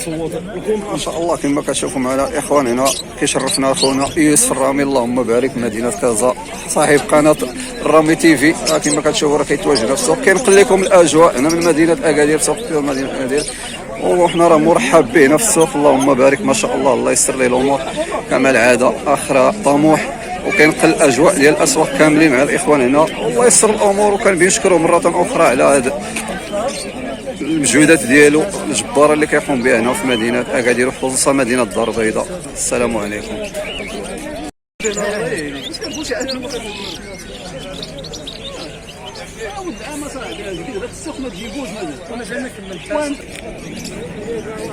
ما شاء الله كما كتشوفوا معنا اخوان هنا كيشرفنا اخونا يوسف الرامي اللهم بارك مدينه كازا صاحب قناه الرامي تي في. كما كتشوفوا راه كيتواجد في السوق كنقل لكم الاجواء هنا من مدينه اكادير سوق مدينه اكادير وحنا راه مرحب بنا في السوق اللهم بارك ما شاء الله. الله يسر ليه الامور كما العاده اخرى طموح وكنقل الاجواء ديال الاسواق كاملين مع الاخوان هنا. الله يسر الامور وكنشكروا مره اخرى على هذا المجهودات ديالو الجباره اللي كيقوم بها هنا في مدينه اكادير وخصوصا مدينه الدار البيضاء. السلام عليكم.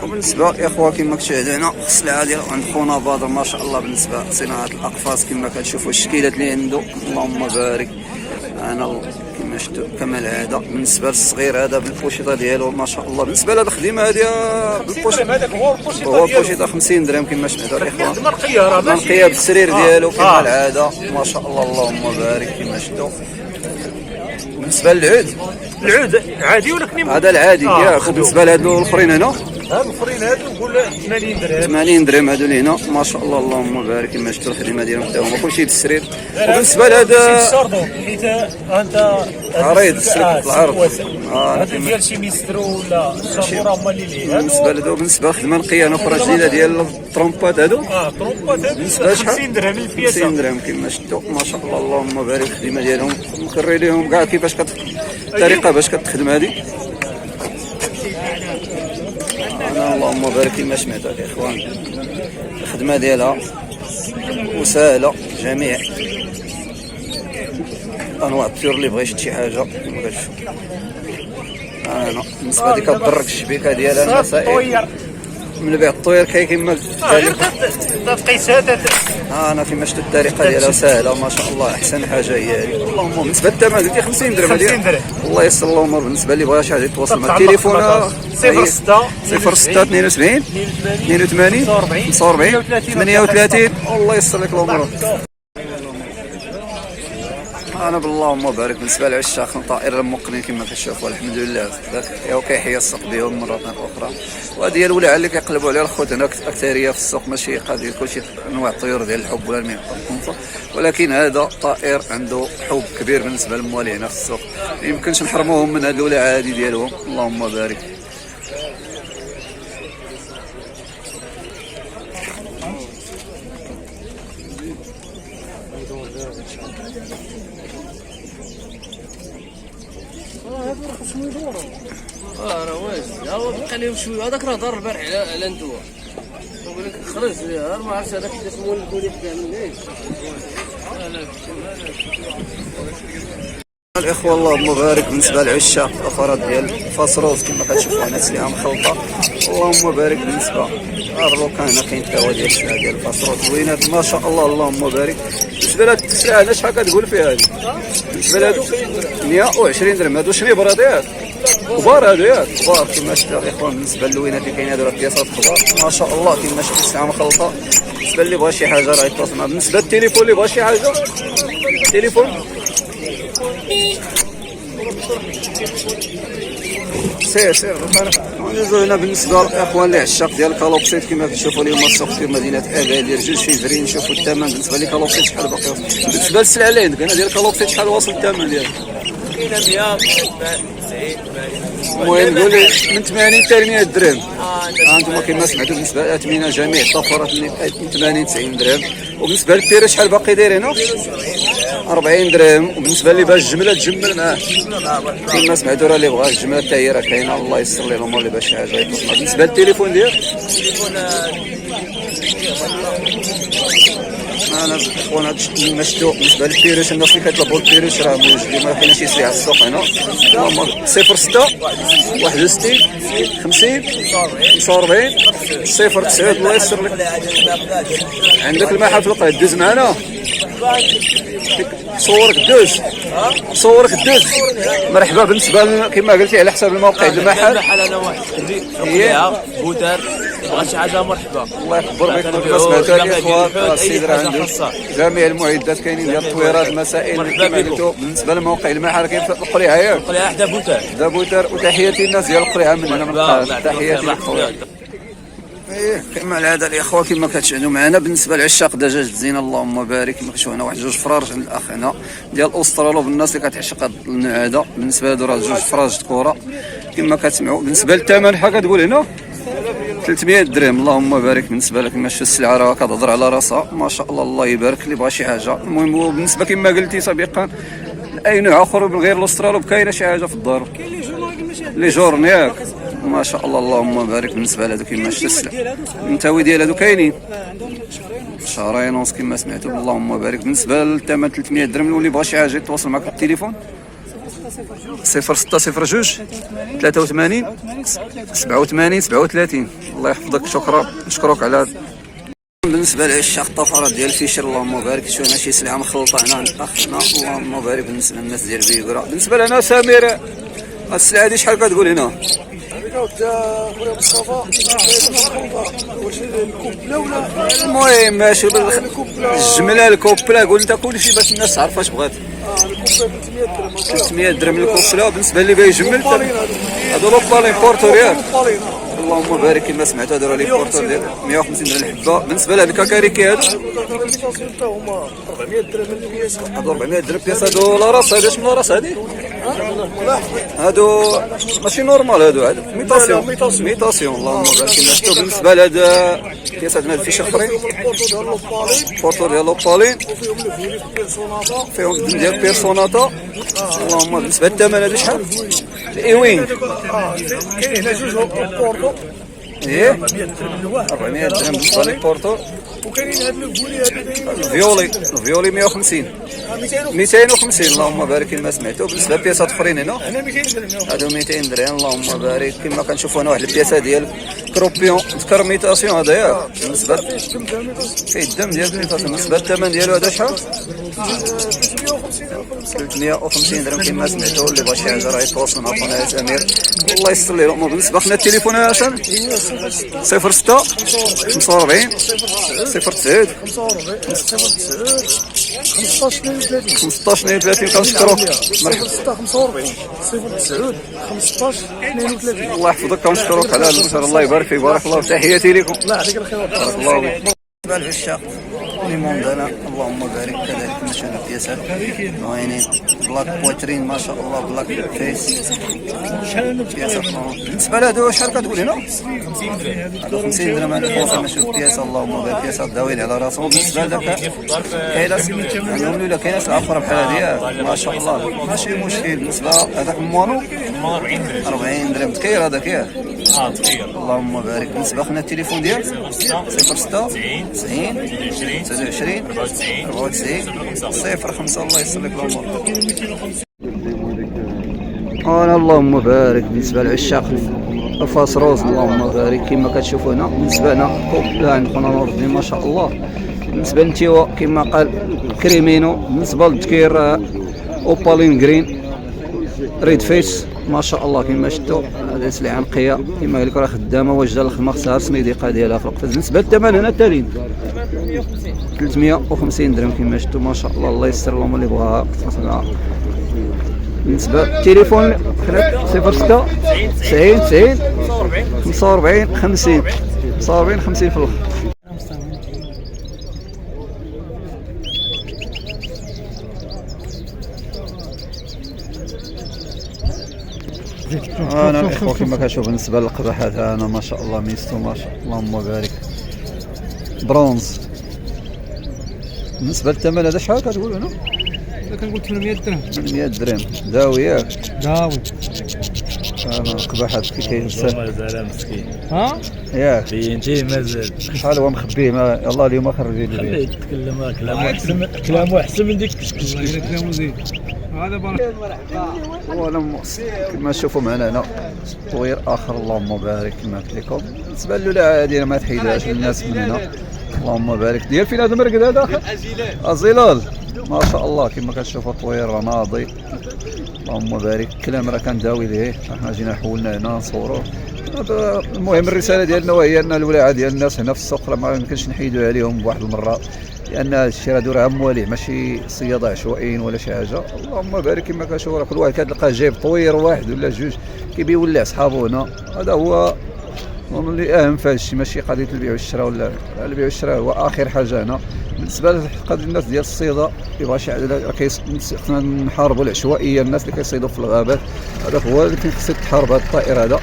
وبالنسبه الاخوه كما كتشاهدوا هنا السلعه ديال عند خونا بدر ما شاء الله بالنسبه لصناعه الاقفاص كما كتشوفوا الشكيلات اللي عنده اللهم بارك. انا كما شفتوا كما العاده بالنسبه للصغير هذا بالبوشيطه ديالو ما شاء الله. بالنسبه لهذه الخدمه هذه بالبوشيطه هو البوشيطه 50 درهم كما شفتوا الاخوه منقيه بالسرير ديالو كما العاده ما شاء الله اللهم بارك كما شفتوا. بالنسبه للعود عادي ولكن هذا العادي ياك. بالنسبه لهادو الاخرين هنا الاخرين هادو نقول 80 درهم 80 درهم هادو اللي هنا ما شاء الله اللهم بارك كما شفتوا الخدمه ديالهم حتى هما كلشي بالسرير. وبالنسبه لهذا حيت انت عريض العرض هذا ديال شي ميسترو ولا الشابوره هما اللي بالنسبه لهادو بالنسبه للخدمه نقيه اخرى جديده ديال الترومبات هادو ترومبات هادو بالنسبه شحال 50 درهم البياسه 50 درهم كما شفتوا ما شاء الله اللهم بارك. الخدمه ديالهم نكري لهم كاع كيفاش الطريقه باش كتخدم هذه. اللهم بارك كما سمعتوا الاخوان الخدمه ديالها وسهله جميع انواع الطيور اللي بغى يشد شي حاجه كما كتشوفوا. انا بالنسبه لي كتضرك الشبيكه ديالها المسائل من بيع الطير كما تقيسات انا كما شفت الطريقه ديالها سهله ما شاء الله. احسن حاجه هي هذه. اللهم بالنسبه للثمن قلتي 50 درهم هذه الله يسر الامور. بالنسبه اللي بغى شي حاجه يتواصل مع التليفون 06 72 82 45 38 الله يسر لك الامور. انا باللهم بارك بالنسبه للعشاق طائر المقنين كما كتشوفوا الحمد لله كيحيا السوق ديالهم مره اخرى. وهذه الولاعه اللي كيقلبوا عليها الخوت هنا اكثريه في السوق ماشي قضيه كلشي انواع الطيور ديال الحب ولا المياه ولكن هذا طائر عنده حب كبير بالنسبه للموالي هنا في السوق. ما يمكنش نحرموهم من هذه الولاعه هذه ديالهم اللهم بارك. راه واجد هو بقى لهم شويه هذاك راه دار البارح على انتوا نقول لك خرج ما عرفتش هذاك اللي اسمه البولي كاع منين. الاخوه اللهم بارك بالنسبه للعشاق الافراد ديال فاصروس كما كتشوفوا هنا سلعه مخلطه اللهم بارك. بالنسبه الروكان هنا كاين التوا ديال السلعه ديال الفاصروس زوينات ما شاء الله اللهم بارك. بالنسبه لهاد السلعه هنا شحال كتقول فيها هذه؟ بالنسبه لهادو 120 درهم. هادو شنيبر ياك كبار هادو ياك كبار كما شفتوا الاخوان. بالنسبه للوينات اللي كاين هادو راه بياسات كبار ما شاء الله كما شفتوا السلعه مخلطه. بالنسبه اللي بغى شي حاجه راه يتصل معنا. بالنسبه للتليفون اللي بغى شي حاجه التليفون سير ندوزو هنا بالنسبه للاخوان اللي عشاق ديال الكالوبسيت كما كتشوفوا اليوم السوق في مدينه اكادير 2 فيفري. نشوفوا الثمن بالنسبه للكالوبسيت شحال باقي واصل. بالنسبه للسلعه اللي عندك هنا ديال الكالوبسيت شحال واصل الثمن ديالها؟ كاينه 100 المهم نقول لي من 80 حتى 100 درهم. انتم كما سمعتوا بالنسبه للاثمنه جميع الطفرات اللي من 80 90 درهم. وبالنسبه للبيره شحال باقي داير هنا؟ 40 درهم. وبالنسبه اللي باغا الجمله تجمل معاه كما سمعتوا راه اللي بغا الجمله حتى هي راه كاينه الله يسر ليه الامور اللي باغا شي حاجه يتصل. بالنسبه للتليفون ديالك انا اخوان هادشي ما شفتو. بالنسبه للبيروش الناس اللي كيطلبوا البيروش راه موجودين ما كاينش شي سلعه في السوق هنا. اللهم 06 61 50 45 09 الله يسر لك. عندك المحل في القريه دوز معنا صورك دوز مرحبا. بالنسبه كما قلتي على حساب الموقع المحل انا واحد هي بوتر بغى شي حاجه مرحبا الله يكبر بك. كما سمعتوا الاخوان السيد راه عنده جميع المعدات كاينين ديال التطويرات المسائل كما قلتوا. بالنسبه للموقع المحل كاين في القريه ياك القريه حدا بوتر وتحياتي الناس ديال القريه من هنا من القاهره تحياتي للقريه. ايه كما العاده الاخوه كما كتشاهدوا معنا بالنسبه لعشاق دجاج الزينه اللهم بارك. كما كتشوفوا هنا واحد جوج فراج عند الاخ هنا ديال اوسترالو بالناس اللي كتعشق هاد النوع هذا. بالنسبه لهادو راه جوج فراج ذكوره كما كتسمعوا. بالنسبه للثمن شحال كتقول هنا 300 درهم اللهم بارك. بالنسبه لك ماشي السلعه راه كتهضر على راسها ما شاء الله الله يبارك اللي بغى شي حاجه. المهم بالنسبه كما قلتي سابقا اي نوع اخر من غير الاسترالو كاينه شي حاجه في الدار لي جورن ياك ما شاء الله اللهم بارك. بالنسبه لهادو كما شفت السلع النتاوي ديال هادو كاينين شهرين ونص كما سمعتوا اللهم بارك. بالنسبه للثمن 300 درهم واللي بغى شي حاجه يتواصل معك بالتليفون 0602 83 87 37. الله يحفظك شكرا نشكرك على هذا. بالنسبه لعشاق الطفرات ديال فيشر اللهم بارك شوف هنا شي سلعه مخلطه هنا عند اخنا اللهم بارك. بالنسبه للناس ديال بيكرا بالنسبه لنا سمير هاد السلعه هادي شحال كتقول هنا؟ المهم ماشي الجمله الكوبلا قول انت كلشي باش الناس تعرف اش بغات. 300 درهم الكوبلا. بالنسبه اللي باغي يجمل هادو لوبالين بورتور ياك اللهم بارك كما سمعتوا هادو راه لي بورتور ديال 150 درهم الحبه. بالنسبه لهاد الكاكاريكي هادو هما 400 درهم البياس. هادو 400 درهم البياس. هادو لا راس هادي شنو راس هادي؟ هادو ماشي نورمال هادو ميتاسيون اللهم بارك كما شفتوا. بالنسبه لهاد البياس هاد الفيش اخرين بورتور ديال لوبالين فيهم الدم ديال بيرسوناتا اللهم. بالنسبه للثمن هادي شحال؟ الايوين كاين هنا جوج بورتو ايه 400 درهم بالنسبه للبورتو. وكاينين هاد الفولي هادو الفيولي 150 250 اللهم بارك كما سمعتوا. بالنسبه للبياسات اخرين هنا هادو 200 درهم اللهم بارك. كما كنشوفوا هنا واحد البياسه ديال كروبيون كرميتاسيون هذا ياك بالنسبه فيه الدم ديال الميتاسيون. بالنسبه للثمن ديالو هذا شحال؟ 350 درهم كما سمعتوا. اللي بغى شي حاجه راه يتواصل مع خونا سمير الله يستر ليه الامور. بالنسبه لنا التليفون يا حسن 06 45 09 15 32 كنشكروك مرحبا 45 09 15 32. الله يحفظك كنشكروك على هذا المشهر الله يبارك فيك بارك الله. تحياتي لكم الله يعطيك الخير بارك الله فيك. بالنسبه للعشاق ليموندانا اللهم بارك كذلك نشوف البياسات زوينين بلاك بويترين ما شاء الله بلاك فيس بياسات. بالنسبه لهادو شحال كتقول هنا؟ 50 درهم هاد البوصه نشوف بياسه اللهم بارك بياسات داوين على راسهم. بالنسبه لذاك كايناس عندهم ولا كايناس اخرى بحال هادي ما شاء الله ماشي مشكل. بالنسبه هذاك الموانو 40 درهم تكير هذاك ياك تخيل اللهم بارك. بالنسبه خونا التليفون ديال 06 90 29 94 05 الله يسر لك الامور. انا اللهم بارك بالنسبه للعشاق الفاس روز اللهم بارك كما كتشوفوا هنا. بالنسبه لنا كوبلا عند خونا نور الدين ما شاء الله. بالنسبه للتيوا كما قال كريمينو. بالنسبه للتكير اوبالين جرين ريد فيس ما شاء الله كما شفتوا. هذه سلعه نقيه كما قال لك راه خدامه واجده للخدمه خصها السميديقه ديالها في القفاز. بالنسبه للثمن هنا التالين 350 درهم كما شفتوا ما شاء الله الله يستر لهم اللي بغاها. بالنسبه للتليفون 06 90 90 45 50 45 50 في الاخر. انا الاخوه كما كتشوف بالنسبه للقبحات انا ما شاء الله ميستو ما شاء الله اللهم بارك برونز. بالنسبه للثمن هذا شحال كتقول هنا؟ كنقول 800 درهم 800 درهم داوي ياك داوي. انا القبحات كي كيلبسها مازال مسكين ها ياك بينتي مازال شحال هو مخبيه ما يلاه اليوم خرجي لي خليه يتكلم كلامه احسن من ديك الكشكش. الله يبارك كلامه زين. هذا بارك وانا كما تشوفوا معنا هنا تطوير اخر اللهم بارك كما قلت لكم. بالنسبه للولاعه هذه ما تحيدهاش الناس من هنا اللهم بارك. ديال فين هذا المرقد هذا اخر؟ ازيلال ما شاء الله كما كتشوفوا تطوير راه ناضي اللهم بارك. الكلام راه كنداوي ليه احنا جينا حولنا هنا نصوروه. المهم الرساله ديالنا وهي ان الولاعه ديال الناس هنا في السوق راه ما يمكنش نحيدوا عليهم بواحد المره لان الشيء هادو راه مواليه ماشي صياده عشوائيين ولا شي حاجه. اللهم بارك كما كنشوف راه كل واحد كتلقاه جايب طوير واحد ولا جوج كيبي يولع صحابو هنا. هذا هو اللي اهم في هذا الشيء ماشي قضيه البيع والشراء ولا البيع والشراء هو اخر حاجه هنا. بالنسبه لقضيه الناس ديال الصيده يبغى شي خصنا نحاربوا العشوائيه، الناس اللي كيصيدوا في الغابات، هذا هو اللي خص تحارب هذا الطائر هذا.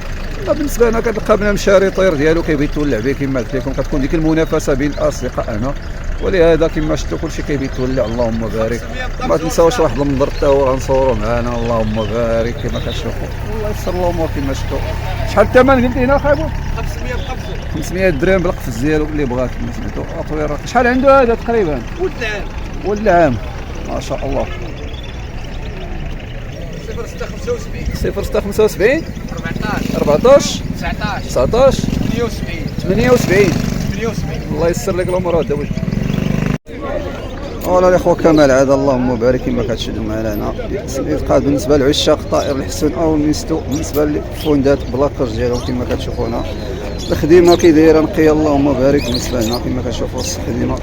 بالنسبه لنا كتلقى بنادم شاري طير ديالو كيبغي يتولع به كما قلت لكم، كتكون ديك المنافسه بين الاصدقاء هنا، ولهذا كما شفتوا كلشي كيبغي يتولع. اللهم بارك. ما تنساوش واحد المنظر حتى هو غنصوروا معنا. اللهم بارك كما كتشوفوا، الله يسر الامور كما شفتوا. شحال الثمن قلت هنا خايبو؟ 500 بقفز. 500 درهم بالقفز ديالو اللي بغا كما سمعتوا. اطوير شحال عنده هذا تقريبا؟ ولد العام. ولد العام ما شاء الله. 0675 0675 14 14 19 19 78 78. الله يسر لك الامور. هذا واش فوالا الاخوه كما العاده اللهم بارك كما كتشاهدوا معنا هنا. يبقى بالنسبه لعشاق الطائر الحسن او الميستو، بالنسبه للفوندات بلاكرز ديالهم كما كتشوفوا هنا الخدمه كي دايره نقيه. اللهم بارك. بالنسبه لنا كما كتشوفوا الخدمه،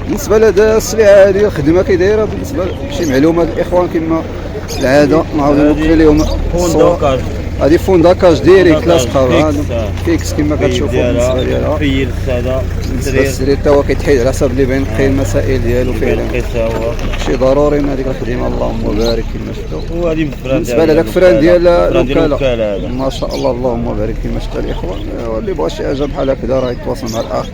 بالنسبه لهذا السلعه هذه الخدمه كي دايره. بالنسبه لشي معلومات الاخوان كما العاده نعاودوا نوصلوا لهم الصور. هذه فون داكاج ديريكت لاصقه فيكس كما كتشوفوا. بالنسبه ليها فيل الساده بالنسبه للسرير حتى هو كيتحيد على حسب اللي بين نقي المسائل ديالو فعلا شي ضروري من هذيك الخدمه. اللهم بارك كما شفتوا. وهذه بالنسبه لهذاك الفران ديال الوكاله ما شاء الله اللهم بارك كما شفتوا الاخوان. اللي بغى شي حاجه بحال هكذا راه يتواصل مع الاخ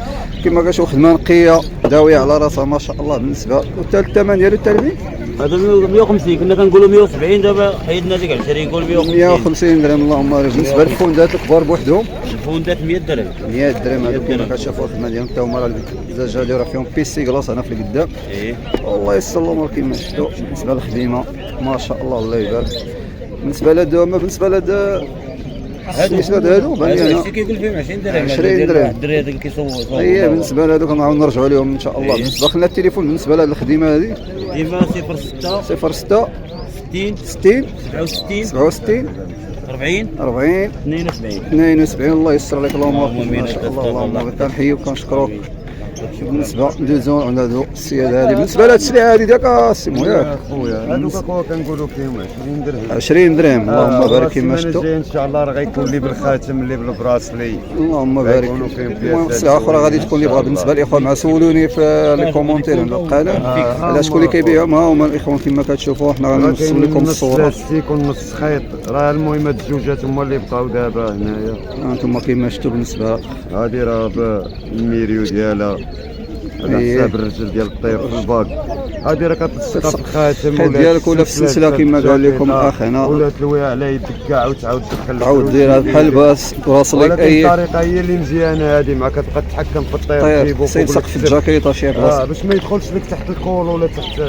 كما كتشوف. خدمه نقيه داويه على راسها ما شاء الله. بالنسبه الثمن ديالو التلبي هذا 150 كنا كنقولوا 170 دابا حيدنا ديك 20 نقول 150 درهم. اللهم بارك. بالنسبه للفوندات الكبار بوحدهم الفوندات 100 درهم. 100 درهم هذوك كما كتشوفوا الخدمه ديالهم حتى هما. راه الدجاجه اللي راه فيهم بيسي كلاص هنا في القدام. والله يسر الامور كما شفتوا. بالنسبه للخدمه ما شاء الله الله يبارك. بالنسبه لهذا بالنسبه لهذا هادو بان لي انا كيقول فيهم 20 درهم. 20 درهم الدراري هذاك كيصور. هي بالنسبه لهذوك نعاود نرجعوا لهم ان شاء الله. بالنسبه خلينا التليفون بالنسبه لهذه الخدمه هذه ديما 06 06 60 60 67 67 40 40 72. الله يسر لك الامور ما شاء الله. اللهم بارك. كنحييك وكنشكروك. بالنسبه ندوزو على هذو السياده هذه. بالنسبه لهاد السلعه هذه ديالك السيمو ياك خويا هذوك اخويا كنقولوا فيهم 20 درهم. 20 درهم. اللهم بارك كما شفتوا. ان شاء الله راه غيكون لي بالخاتم اللي بالبراسلي. اللهم بارك. المهم سلعه اخرى غادي تكون اللي بغا. بالنسبه للاخوان مع سولوني في لي كومونتير عند القناه على شكون اللي كيبيعهم. ها هما الاخوان كما كتشوفوا. حنا غنوصل لكم الصوره. يكون نص خيط راه المهم هاد الزوجات هما اللي بقاو دابا هنايا. انتم كما شفتوا بالنسبه هادي راه الميريو ديالها على حساب الرجل ديال الطير في الباك. هادي راه كتلصقها في الخاتم ديالك ولا في السلسله كما قال لكم الاخ هنا، ولا تلويها على يدك كاع وتعاود تدخل تعاود ديرها بحال باس واصلك اي الطريقه هي اللي مزيانه. هادي مع كتبقى تتحكم في الطير تجيبو فوق سقف الجاكيطه شي بلاصه باش ما يدخلش لك تحت الكول ولا تحت.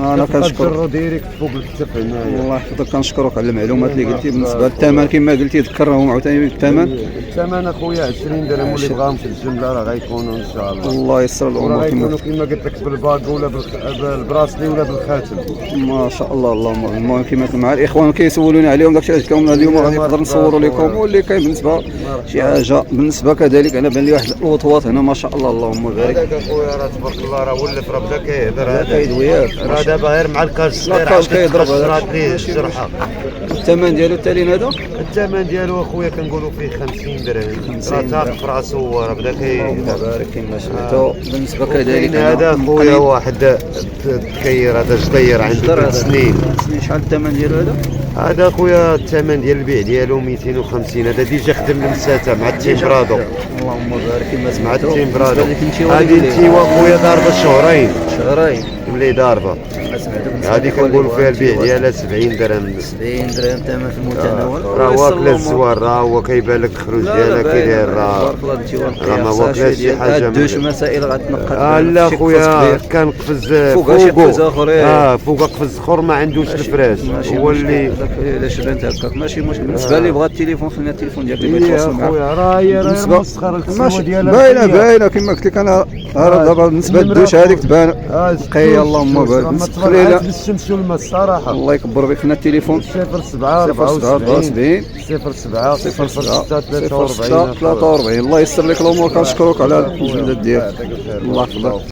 انا كنشكر ديريكت فوق الكتف هنايا. الله يحفظك كنشكرك على المعلومات اللي قلتي. بالنسبه للثمن كما قلتي ذكرهم عاوتاني الثمن اخويا 20 درهم واللي بغاهم في الجمله راه غيكونوا ان شاء الله. الله يسر الامور غيكونوا كما قلت لك بالباك ولا بالبراسلي ولا بالخاتم ما شاء الله. اللهم المهم كما مع الاخوان كيسولوني عليهم داكشي علاش كون اليوم غادي نقدر نصوروا لكم. واللي كاين بالنسبه شي حاجه بالنسبه كذلك انا بان لي واحد الوطوات هنا ما شاء الله اللهم بارك. هذاك اخويا راه تبارك الله راه ولف راه بدا كيهضر هذا كيدوي ياك راه دابا غير مع الكاج صغير كيضرب هذا الجرحه. الثمن ديالو التالي هذا الثمن ديالو اخويا كنقولوا فيه 50 درهم. راه تاق في راسو راه بدا كيهضر. بارك كما سمعتوا. بالنسبه كذلك هذا اخويا واحد تكير هذا جدير عنده 3 سنين. شحال الثمن ديالو هذا اخويا الثمن ديال البيع ديالو 250. هذا ديجا خدم المساتا مع التيمبرادو. اللهم بارك كما مع سمعتوا. التيمبرادو هذه التيوا اخويا ضاربه شهرين ملي ضاربه. هذه كنقولوا فيها البيع ديالها 70 درهم. 70 درهم ثمن في المتناول. راه واكله الزوار راه هو كيبان لك الخروج ديالها كي داير راه ما واكلاش شي حاجه. دوش مسائل غتنقد. لا خويا كنقفز فوقها فوق قفز اخر ما عندوش الفراش هو اللي علاش بانت هكاك ماشي مشكل. بالنسبه لي بغى التليفون خلينا التليفون ديالك اللي يتواصل معاك. خويا راه هي مسخره السوا ديالها باينه كما قلت لك انا. دابا بالنسبه للدوش هذيك تبان نقيه. اللهم بارك. خلينا بالشمس والماء الصراحه. الله يكبر بك. خلينا التليفون 07 74 07 06 43. الله يسر لك الامور. كنشكرك على الجهد ديالك. الله يحفظك.